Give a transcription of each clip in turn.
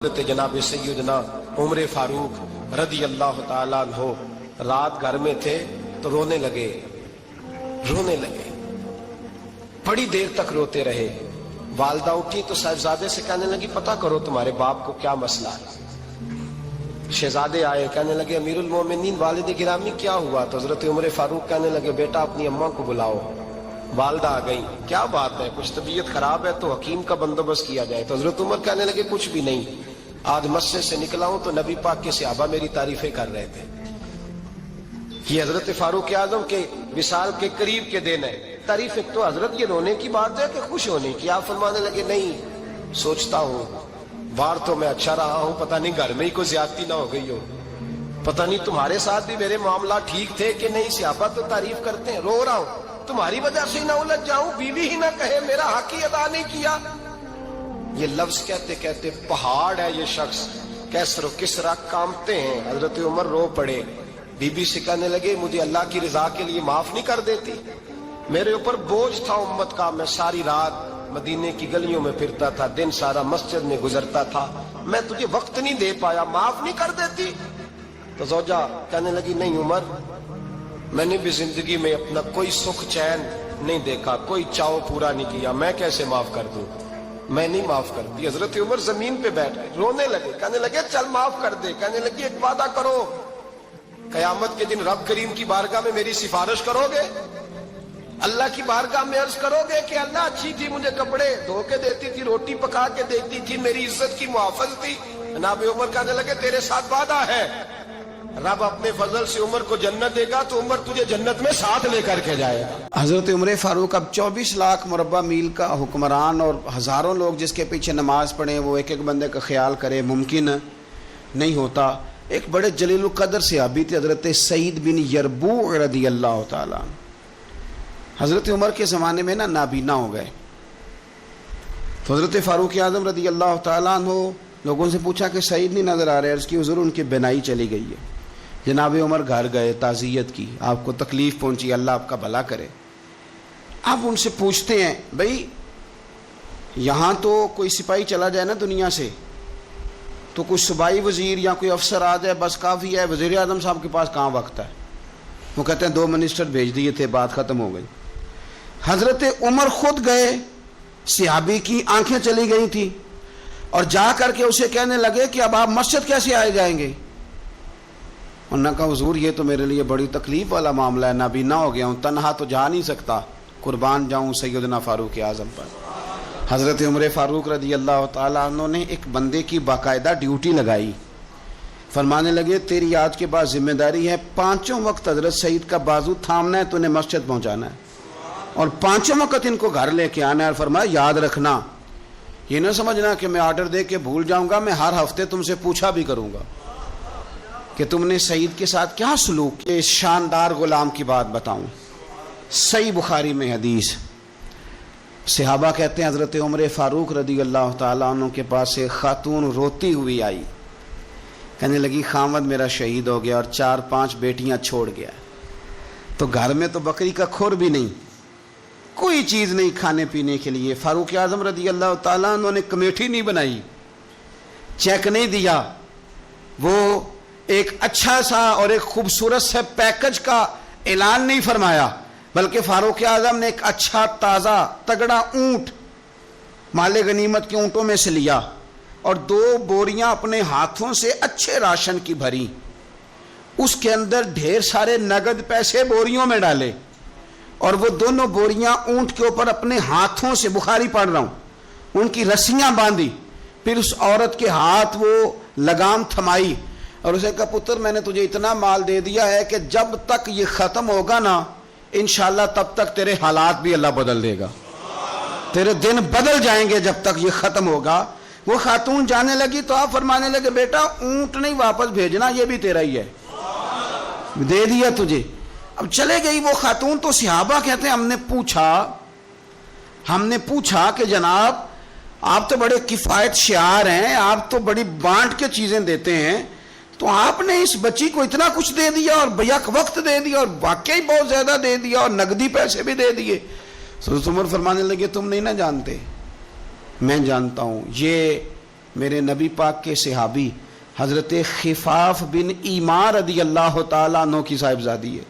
حضرت جناب سیدنا عمر فاروق رضی اللہ تعالیٰ عنہ رات گھر میں تھے تو رونے لگے بڑی دیر تک روتے رہے۔ والدہ اٹھی تو صاحبزادے سے کہنے لگی پتہ کرو تمہارے باپ کو کیا مسئلہ ہے۔ شہزادے آئے کہنے لگے امیر المومنین والد گرامی کیا ہوا؟ تو حضرت عمر فاروق کہنے لگے بیٹا اپنی اماں کو بلاؤ۔ والدہ آ گئی، کیا بات ہے؟ کچھ طبیعت خراب ہے تو حکیم کا بندوبست کیا جائے۔ تو حضرت عمر کہنے لگے کچھ بھی نہیں، آج مسجد سے نکلا ہوں تو نبی پاک کے صحابہ میری تعریفیں کر رہے تھے۔ یہ حضرت فاروق اعظم کے وصال کے قریب کے دن ہے۔ تعریف ایک تو حضرت یہ رونے کی بات ہے کہ خوش ہونے کی؟ آپ فرمانے لگے نہیں، سوچتا ہوں باہر تو میں اچھا رہا ہوں، پتہ نہیں گھر میں ہی کوئی زیادتی نہ ہو گئی ہو، پتہ نہیں تمہارے ساتھ بھی میرے معاملات ٹھیک تھے کہ نہیں، صحابہ تو تعریف کرتے ہیں، رو رہا ہوں تمہاری وجہ سے نہ الجھ جاؤں، بیوی ہی نہ کہے میرا حق ہی ادا نہیں کیا۔ یہ لفظ کہتے کہتے پہاڑ ہے یہ شخص، کیسر و کسرا کامتے ہیں۔ حضرت عمر رو پڑے، بی بی سے کہنے لگے مجھے اللہ کی رضا کے لیے معاف نہیں کر دیتی؟ میرے اوپر بوجھ تھا امت کا، میں ساری رات مدینے کی گلیوں میں پھرتا تھا، دن سارا مسجد میں گزرتا تھا، میں تجھے وقت نہیں دے پایا، معاف نہیں کر دیتی؟ تو زوجہ کہنے لگی نہیں عمر، میں نے بھی زندگی میں اپنا کوئی سکھ چین نہیں دیکھا، کوئی چاؤ پورا نہیں کیا، میں کیسے معاف کر دوں؟ میں نہیں معاف کرتی۔ حضرت عمر زمین پہ بیٹھ گئے، رونے لگے، کہنے لگے چل معاف کر دے۔ کہنے لگی ایک وعدہ کرو، قیامت کے دن رب کریم کی بارگاہ میں میری سفارش کرو گے؟ اللہ کی بارگاہ میں عرض کرو گے کہ اللہ اچھی تھی، مجھے کپڑے دھو کے دیتی تھی، روٹی پکا کے دیتی تھی، میری عزت کی محافظ تھی؟ جناب عمر کہنے لگے تیرے ساتھ وعدہ ہے، رب اپنے فضل سے عمر کو جنت دے گا تو عمر تجھے جنت میں ساتھ لے کر کے جائے گا۔ حضرت عمر فاروق اب 24 لاکھ مربع میل کا حکمران اور ہزاروں لوگ جس کے پیچھے نماز پڑھیں، وہ ایک ایک بندے کا خیال کرے، ممکن نہیں ہوتا۔ ایک بڑے جلیل القدر صحابی تھے حضرت سعید بن یربوع رضی اللہ تعالیٰ۔ حضرت عمر کے زمانے میں نابینا ہو گئے، تو حضرت فاروق اعظم رضی اللہ تعالیٰ عنہ لوگوں سے پوچھا کہ سعید نہیں نظر آ رہے، عرض کی حضور ان کی بینائی چلی گئی ہے۔ جناب عمر گھر گئے، تعزیت کی، آپ کو تکلیف پہنچی، اللہ آپ کا بھلا کرے۔ اب ان سے پوچھتے ہیں بھائی یہاں تو کوئی سپاہی چلا جائے نا دنیا سے تو کوئی صوبائی وزیر یا کوئی افسر آ جائے بس کافی ہے، وزیر اعظم صاحب کے پاس کہاں وقت ہے؟ وہ کہتے ہیں 2 منسٹر بھیج دیے تھے، بات ختم ہو گئی۔ حضرت عمر خود گئے، صحابی کی آنکھیں چلی گئی تھی، اور جا کر کے اسے کہنے لگے کہ اب آپ مسجد کیسے آئے جائیں گے؟ انہوں نے کہا حضور یہ تو میرے لیے بڑی تکلیف والا معاملہ ہے، نابینا ہو گیا ہوں، تنہا تو جا نہیں سکتا، قربان جاؤں سیدنا فاروق اعظم پر۔ حضرت عمر فاروق رضی اللہ تعالیٰ عنہ نے ایک بندے کی باقاعدہ ڈیوٹی لگائی، فرمانے لگے تیری آج کے بعد ذمہ داری ہے 5 وقت حضرت سعید کا بازو تھامنا ہے، تو انہیں مسجد پہنچانا ہے، اور 5 وقت ان کو گھر لے کے آنا ہے، اور فرمایا یاد رکھنا، یہ نہ سمجھنا کہ میں آرڈر دے کے بھول جاؤں گا، میں ہر ہفتے تم سے پوچھا بھی کروں گا کہ تم نے سعید کے ساتھ کیا سلوک کیا۔ اس شاندار غلام کی بات بتاؤں، صحیح بخاری میں حدیث، صحابہ کہتے ہیں حضرت عمر فاروق رضی اللہ تعالیٰ عنہ کے پاس ایک خاتون روتی ہوئی آئی، کہنے لگی خامد میرا شہید ہو گیا اور 4-5 بیٹیاں چھوڑ گیا، تو گھر میں تو بکری کا کھر بھی نہیں، کوئی چیز نہیں کھانے پینے کے لیے۔ فاروق اعظم رضی اللہ تعالیٰ عنہ نے کمیٹی نہیں بنائی، چیک نہیں دیا، وہ ایک اچھا سا اور ایک خوبصورت سے پیکج کا اعلان نہیں فرمایا، بلکہ فاروق اعظم نے ایک اچھا تازہ تگڑا اونٹ مال غنیمت کے اونٹوں میں سے لیا، اور 2 بوریاں اپنے ہاتھوں سے اچھے راشن کی بھری، اس کے اندر ڈھیر سارے نگد پیسے بوریوں میں ڈالے، اور وہ دونوں بوریاں اونٹ کے اوپر اپنے ہاتھوں سے، بخاری پڑھ رہا ہوں، ان کی رسیاں باندھی، پھر اس عورت کے ہاتھ وہ لگام تھمائی، اور اسے کہا پتر میں نے تجھے اتنا مال دے دیا ہے کہ جب تک یہ ختم ہوگا نا انشاءاللہ تب تک تیرے حالات بھی اللہ بدل دے گا، تیرے دن بدل جائیں گے جب تک یہ ختم ہوگا۔ وہ خاتون جانے لگی تو آپ فرمانے لگے بیٹا اونٹ نہیں واپس بھیجنا، یہ بھی تیرا ہی ہے، دے دیا تجھے۔ اب چلے گئی وہ خاتون، تو صحابہ کہتے ہیں ہم نے پوچھا کہ جناب آپ تو بڑے کفایت شعار ہیں، آپ تو بڑی بانٹ کے چیزیں دیتے ہیں، تو آپ نے اس بچی کو اتنا کچھ دے دیا اور بیک وقت دے دیا، اور واقعی بہت زیادہ دے دیا، اور نقدی پیسے بھی دے دیے۔ حضرت عمر فرمانے لگے تم نہیں نہ جانتے، میں جانتا ہوں، یہ میرے نبی پاک کے صحابی حضرت خفاف بن ایمار رضی اللہ تعالیٰ عنہ کی صاحبزادی ہے،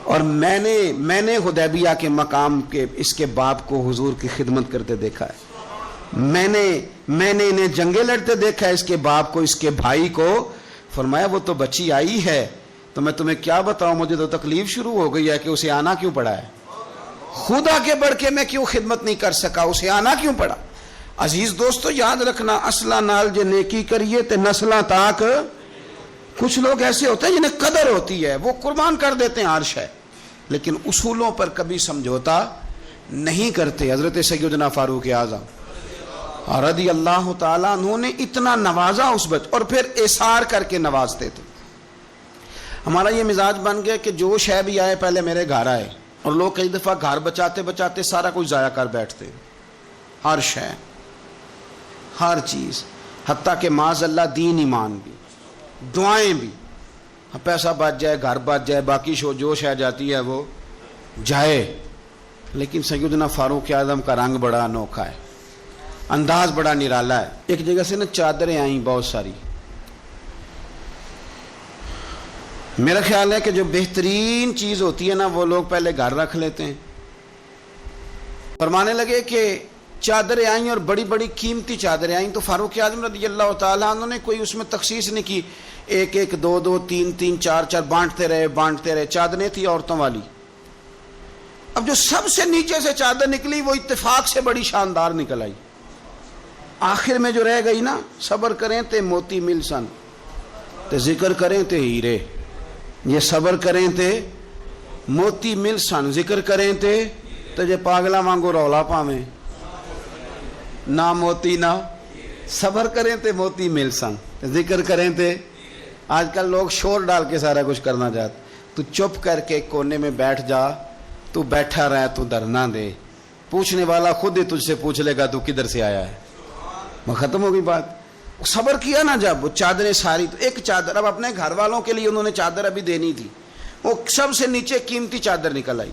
اور میں نے حدیبیہ کے مقام کے اس کے باپ کو حضور کی خدمت کرتے دیکھا ہے، میں نے انہیں جنگیں لڑتے دیکھا ہے، اس کے باپ کو، اس کے بھائی کو۔ فرمایا وہ تو بچی آئی ہے تو میں تمہیں کیا بتاؤں، مجھے تو تکلیف شروع ہو گئی ہے کہ اسے آنا کیوں پڑا ہے، خود آگے بڑھ کے میں کیوں خدمت نہیں کر سکا، اسے آنا کیوں پڑا۔ عزیز دوستو یاد رکھنا، اصلہ نال جے نیکی کریے تے نسلاں تاک، کچھ لوگ ایسے ہوتے ہیں جنہیں قدر ہوتی ہے، وہ قربان کر دیتے ہیں عرش ہے، لیکن اصولوں پر کبھی سمجھوتا نہیں کرتے۔ حضرت سیدنا فاروق اعظم رضی اللہ تعالیٰ عنہ نے اتنا نوازا اس بچے، اور پھر اثار کر کے نوازتے تھے۔ ہمارا یہ مزاج بن گیا کہ جو شے بھی آئے پہلے میرے گھر آئے، اور لوگ کئی دفعہ گھر بچاتے بچاتے سارا کچھ ضائع کر بیٹھتے، ہر شے، ہر چیز، حتیٰ کہ معاذ اللہ دین ایمان بھی، دعائیں بھی، پیسہ بچ جائے، گھر بچ جائے، باقی جو شے جاتی ہے وہ جائے۔ لیکن سیدنا فاروق اعظم کا رنگ بڑا انوکھا ہے، انداز بڑا نرالا ہے۔ ایک جگہ سے نا چادریں آئیں بہت ساری، میرا خیال ہے کہ جو بہترین چیز ہوتی ہے نا وہ لوگ پہلے گھر رکھ لیتے ہیں۔ فرمانے لگے کہ چادریں آئیں اور بڑی بڑی قیمتی چادریں آئیں، تو فاروق اعظم رضی اللہ تعالیٰ عنہ نے کوئی اس میں تخصیص نہیں کی، ایک ایک، دو دو، تین تین، چار چار، بانٹتے رہے۔ چادریں تھی عورتوں والی۔ اب جو سب سے نیچے سے چادر نکلی وہ اتفاق سے بڑی شاندار نکل آئی، آخر میں جو رہ گئی نا، صبر کریں تے موتی مل سن تے ذکر کریں تے ہیرے، یہ صبر کریں تے موتی مل سن، ذکر کریں تے جے پاگلا وانگو رولا پاویں، نہ موتی نہ صبر کریں تے موتی مل سن، ذکر کریں تے۔ آج کل لوگ شور ڈال کے سارا کچھ کرنا چاہتے، تو چپ کر کے کونے میں بیٹھ جا، تو بیٹھا رہ، تو ڈرنا دے، پوچھنے والا خود ہی تجھ سے پوچھ لے گا تو کدھر سے آیا ہے، وہ ختم ہو گئی بات۔ صبر کیا نا جب وہ چادریں ساری، تو ایک چادر اب اپنے گھر والوں کے لیے انہوں نے چادر ابھی دینی تھی، وہ سب سے نیچے قیمتی چادر نکل آئی،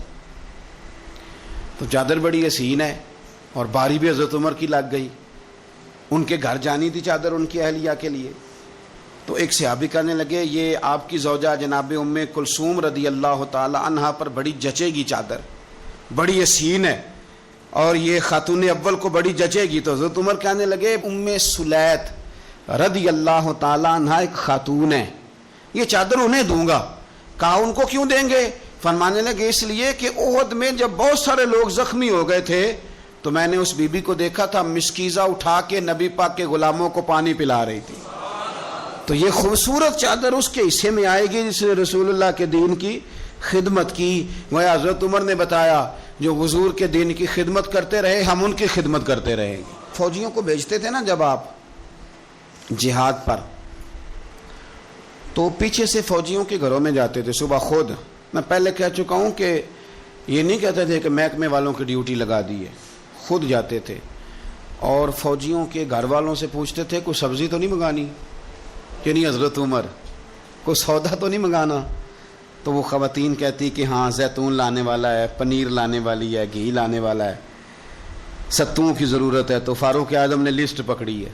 تو چادر بڑی حسین ہے، اور باری بھی حضرت عمر کی لگ گئی، ان کے گھر جانی تھی چادر ان کی اہلیہ کے لیے۔ تو ایک صحابی کہنے لگے یہ آپ کی زوجہ جناب ام کلثوم رضی اللہ تعالی عنہا پر بڑی جچے گی چادر، بڑی حسین ہے، اور یہ خاتون اول کو بڑی جچے گی۔ تو حضرت عمر کہنے لگے ام سلیت رضی اللہ تعالی عنہا ایک خاتون ہے، یہ چادر انہیں دوں گا۔ کہا ان کو کیوں دیں گے؟ فرمانے لگے اس لیے کہ احد میں جب بہت سارے لوگ زخمی ہو گئے تھے تو میں نے اس بی بی کو دیکھا تھا مسکیزہ اٹھا کے نبی پاک کے غلاموں کو پانی پلا رہی تھی، تو یہ خوبصورت چادر اس کے حصے میں آئے گی جس نے رسول اللہ کے دین کی خدمت کی۔ وہ حضرت عمر نے بتایا جو حضور کے دین کی خدمت کرتے رہے ہم ان کی خدمت کرتے رہیں گے۔ فوجیوں کو بھیجتے تھے نا جب آپ جہاد پر، تو پیچھے سے فوجیوں کے گھروں میں جاتے تھے صبح خود۔ میں پہلے کہہ چکا ہوں کہ یہ نہیں کہتے تھے کہ محکمے والوں کی ڈیوٹی لگا دی ہے، خود جاتے تھے اور فوجیوں کے گھر والوں سے پوچھتے تھے کوئی سبزی تو نہیں منگانی، کہ نہیں حضرت عمر کوئی سودا تو نہیں منگانا؟ تو وہ خواتین کہتی کہ ہاں زیتون لانے والا ہے، پنیر لانے والی ہے، گھی لانے والا ہے، ستوں کی ضرورت ہے۔ تو فاروق اعظم نے لسٹ پکڑی ہے،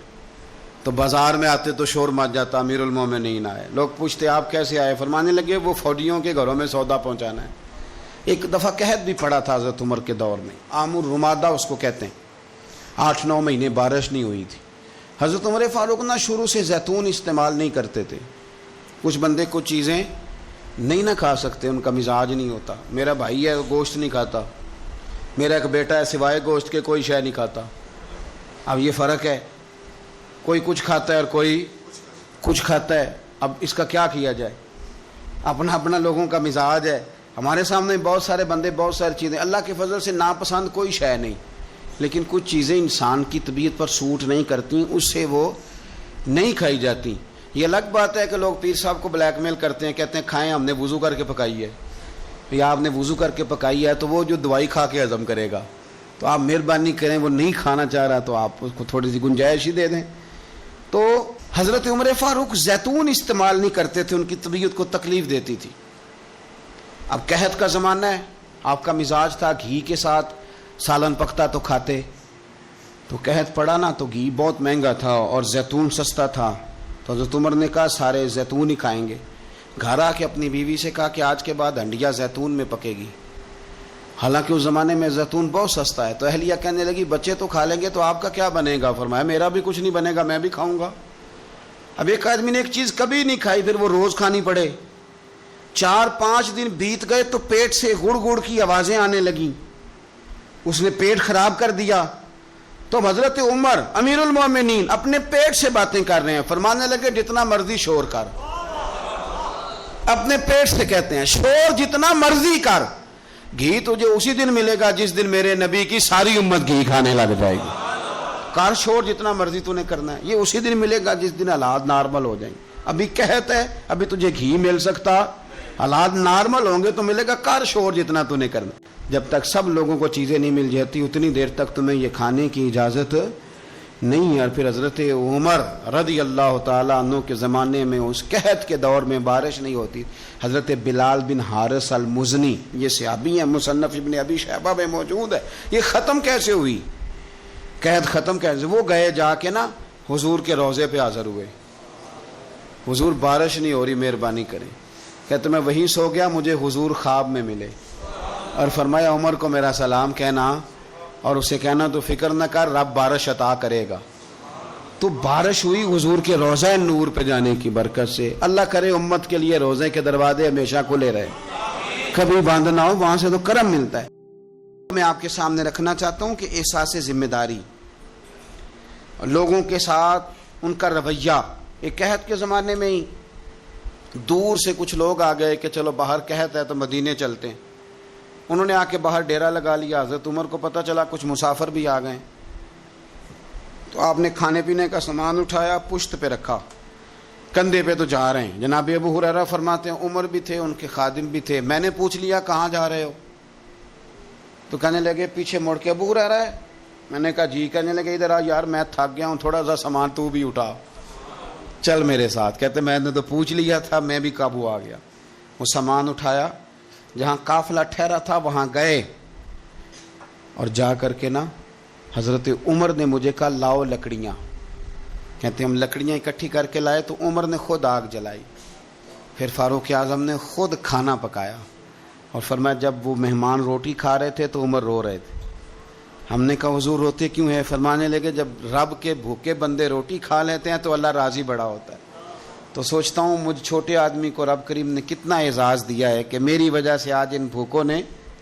تو بازار میں آتے تو شور مچ جاتا امیر المومنین آئے، لوگ پوچھتے آپ کیسے آئے؟ فرمانے لگے وہ فوجیوں کے گھروں میں سودا پہنچانا ہے۔ ایک دفعہ قحط بھی پڑا تھا حضرت عمر کے دور میں، عام الرمادہ اس کو کہتے ہیں، 8-9 مہینے بارش نہیں ہوئی تھی۔ حضرت عمر فاروق نہ شروع سے زیتون استعمال نہیں کرتے تھے، کچھ بندے کچھ چیزیں نہیں نہ کھا سکتے، ان کا مزاج نہیں ہوتا۔ میرا بھائی ہے گوشت نہیں کھاتا، میرا ایک بیٹا ہے سوائے گوشت کے کوئی شے نہیں کھاتا۔ اب یہ فرق ہے، کوئی کچھ کھاتا ہے اور کوئی کچھ کھاتا ہے، اب اس کا کیا کیا جائے؟ اپنا اپنا لوگوں کا مزاج ہے۔ ہمارے سامنے بہت سارے بندے بہت ساری چیزیں، اللہ کے فضل سے ناپسند کوئی شے نہیں، لیکن کچھ چیزیں انسان کی طبیعت پر سوٹ نہیں کرتی، اس سے وہ نہیں کھائی جاتی۔ یہ الگ بات ہے کہ لوگ پیر صاحب کو بلیک میل کرتے ہیں، کہتے ہیں کھائیں، ہم نے وضو کر کے پکائی ہے، یا آپ نے وضو کر کے پکائی ہے تو وہ جو دوائی کھا کے ہضم کرے گا، تو آپ مہربانی کریں، وہ نہیں کھانا چاہ رہا تو آپ اس کو تھوڑی سی گنجائش ہی دے دیں۔ تو حضرت عمر فاروق زیتون استعمال نہیں کرتے تھے، ان کی طبیعت کو تکلیف دیتی تھی۔ اب قحط کا زمانہ ہے، آپ کا مزاج تھا گھی کے ساتھ سالن پکتا تو کھاتے، تو قحط پڑا نا تو گھی بہت مہنگا تھا اور زیتون سستا تھا، تو حضرت عمر نے کہا سارے زیتون ہی کھائیں گے۔ گھر آ کے اپنی بیوی سے کہا کہ آج کے بعد ہنڈیا زیتون میں پکے گی، حالانکہ اس زمانے میں زیتون بہت سستا ہے۔ تو اہلیہ کہنے لگی بچے تو کھا لیں گے تو آپ کا کیا بنے گا؟ فرمایا میرا بھی کچھ نہیں بنے گا، میں بھی کھاؤں گا۔ اب ایک آدمی نے ایک چیز کبھی نہیں کھائی، پھر وہ روز کھانی پڑے، 4-5 دن بیت گئے تو پیٹ سے گڑ گڑ کی آوازیں آنے لگیں، اس نے پیٹ خراب کر دیا۔ تو حضرت عمر امیر المومنین اپنے پیٹ سے باتیں کر رہے ہیں، فرمانے لگے جتنا مرضی شور کر، اپنے پیٹ سے کہتے ہیں شور جتنا مرضی کر، گھی تجھے اسی دن ملے گا جس دن میرے نبی کی ساری امت گھی کھانے لگ جائے گی۔ کار شور جتنا مرضی تو نے کرنا ہے، یہ اسی دن ملے گا جس دن حالات نارمل ہو جائیں گے۔ ابھی قحط ہے، ابھی تجھے گھی مل سکتا، حالات نارمل ہوں گے تو ملے گا، کار شور جتنا تو نے کرنا۔ جب تک سب لوگوں کو چیزیں نہیں مل جاتی اتنی دیر تک تمہیں یہ کھانے کی اجازت نہیں ہے۔ اور پھر حضرت عمر رضی اللہ تعالیٰ عنہ کے زمانے میں اس قحط کے دور میں بارش نہیں ہوتی، حضرت بلال بن حارث المزنی، یہ صحابی ہیں، مصنف ابن ابی شیبہ میں موجود ہے، یہ ختم کیسے ہوئی قحط، ختم کیسے؟ وہ گئے جا کے نا حضور کے روضے پہ حاضر ہوئے، حضور بارش نہیں ہو رہی، مہربانی کریں۔ کہتے میں وہیں سو گیا، مجھے حضور خواب میں ملے اور فرمایا عمر کو میرا سلام کہنا اور اسے کہنا تو فکر نہ کر، رب بارش عطا کرے گا۔ تو بارش ہوئی حضور کے روضہ نور پہ جانے کی برکت سے۔ اللہ کرے امت کے لیے روضے کے دروازے ہمیشہ کھلے رہے، کبھی بند نہ ہو، وہاں سے تو کرم ملتا ہے۔ میں آپ کے سامنے رکھنا چاہتا ہوں کہ احساس ذمہ داری، لوگوں کے ساتھ ان کا رویہ، ایک قحط کے زمانے میں ہی دور سے کچھ لوگ آ گئے کہ چلو باہر قحط ہے تو مدینے چلتے ہیں، انہوں نے آ کے باہر ڈیرا لگا لیا۔ حضرت عمر کو پتہ چلا کچھ مسافر بھی آ گئے، تو آپ نے کھانے پینے کا سامان اٹھایا، پشت پہ رکھا، کندھے پہ تو جا رہے ہیں۔ جناب ابو ہریرہ فرماتے ہیں عمر بھی تھے، ان کے خادم بھی تھے، میں نے پوچھ لیا کہاں جا رہے ہو؟ تو کہنے لگے پیچھے مڑ کے ابو ہریرہ ہے؟ میں نے کہا جی۔ کہنے لگے ادھر آ یار، میں تھک گیا ہوں، تھوڑا سا سامان تو بھی اٹھا، چل میرے ساتھ۔ کہتے میں نے تو پوچھ لیا تھا، میں بھی قابو آ گیا۔ وہ سامان اٹھایا، جہاں قافلہ ٹھہرا تھا وہاں گئے، اور جا کر کے نا حضرت عمر نے مجھے کہا لاؤ لکڑیاں۔ کہتے ہم لکڑیاں اکٹھی کر کے لائے تو عمر نے خود آگ جلائی، پھر فاروق اعظم نے خود کھانا پکایا، اور فرمایا جب وہ مہمان روٹی کھا رہے تھے تو عمر رو رہے تھے۔ ہم نے کہا حضور روتے کیوں ہیں؟ فرمانے لگے جب رب کے بھوکے بندے روٹی کھا لیتے ہیں تو اللہ راضی بڑا ہوتا ہے۔ تو سوچتا ہوں مجھ چھوٹے آدمی کو رب کریم نے کتنا اعزاز دیا ہے کہ میری وجہ سے آج ان بھوکوں نے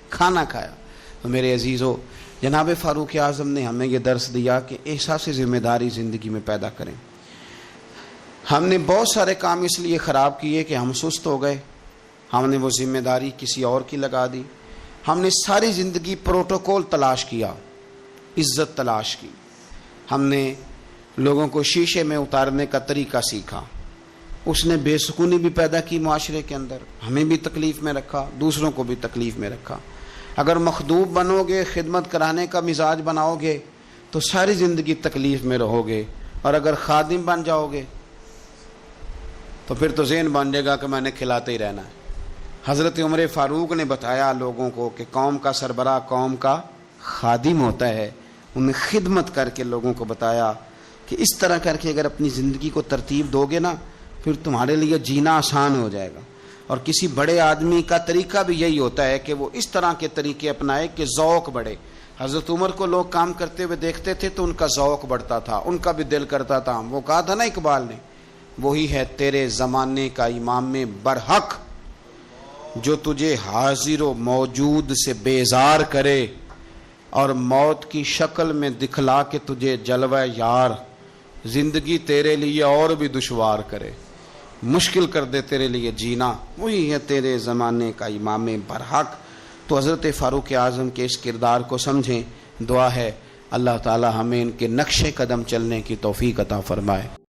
کھانا کھایا۔ تو میرے عزیزو، جناب فاروق اعظم نے ہمیں یہ درس دیا کہ احساس ذمہ داری زندگی میں پیدا کریں۔ ہم نے بہت سارے کام اس لیے خراب کیے کہ ہم سست ہو گئے، ہم نے وہ ذمہ داری کسی اور کی لگا دی۔ ہم نے ساری زندگی پروٹوکول تلاش کیا، عزت تلاش کی، ہم نے لوگوں کو شیشے میں اتارنے کا طریقہ سیکھا، اس نے بے سکونی بھی پیدا کی معاشرے کے اندر، ہمیں بھی تکلیف میں رکھا، دوسروں کو بھی تکلیف میں رکھا۔ اگر مخدوم بنو گے، خدمت کرانے کا مزاج بناؤ گے تو ساری زندگی تکلیف میں رہو گے، اور اگر خادم بن جاؤ گے تو پھر تو ذہن بن جائے گا کہ میں نے کھلاتے ہی رہنا ہے۔ حضرت عمر فاروق نے بتایا لوگوں کو کہ قوم کا سربراہ قوم کا خادم ہوتا ہے، انہوں نے خدمت کر کے لوگوں کو بتایا کہ اس طرح کر کے اگر اپنی زندگی کو ترتیب دو گے نا پھر تمہارے لیے جینا آسان ہو جائے گا۔ اور کسی بڑے آدمی کا طریقہ بھی یہی ہوتا ہے کہ وہ اس طرح کے طریقے اپنائے کہ ذوق بڑھے۔ حضرت عمر کو لوگ کام کرتے ہوئے دیکھتے تھے تو ان کا ذوق بڑھتا تھا، ان کا بھی دل کرتا تھا۔ وہ کہا تھا نا اقبال نے، وہی ہے تیرے زمانے کا امام برحق جو تجھے حاضر و موجود سے بیزار کرے اور موت کی شکل میں دکھلا کے تجھے جلوہ یار، زندگی تیرے لیے اور بھی دشوار کرے، مشکل کر دے تیرے لیے جینا، وہی ہے تیرے زمانے کا امام برحق۔ تو حضرت فاروق اعظم کے اس کردار کو سمجھیں۔ دعا ہے اللہ تعالی ہمیں ان کے نقش قدم چلنے کی توفیق عطا فرمائے۔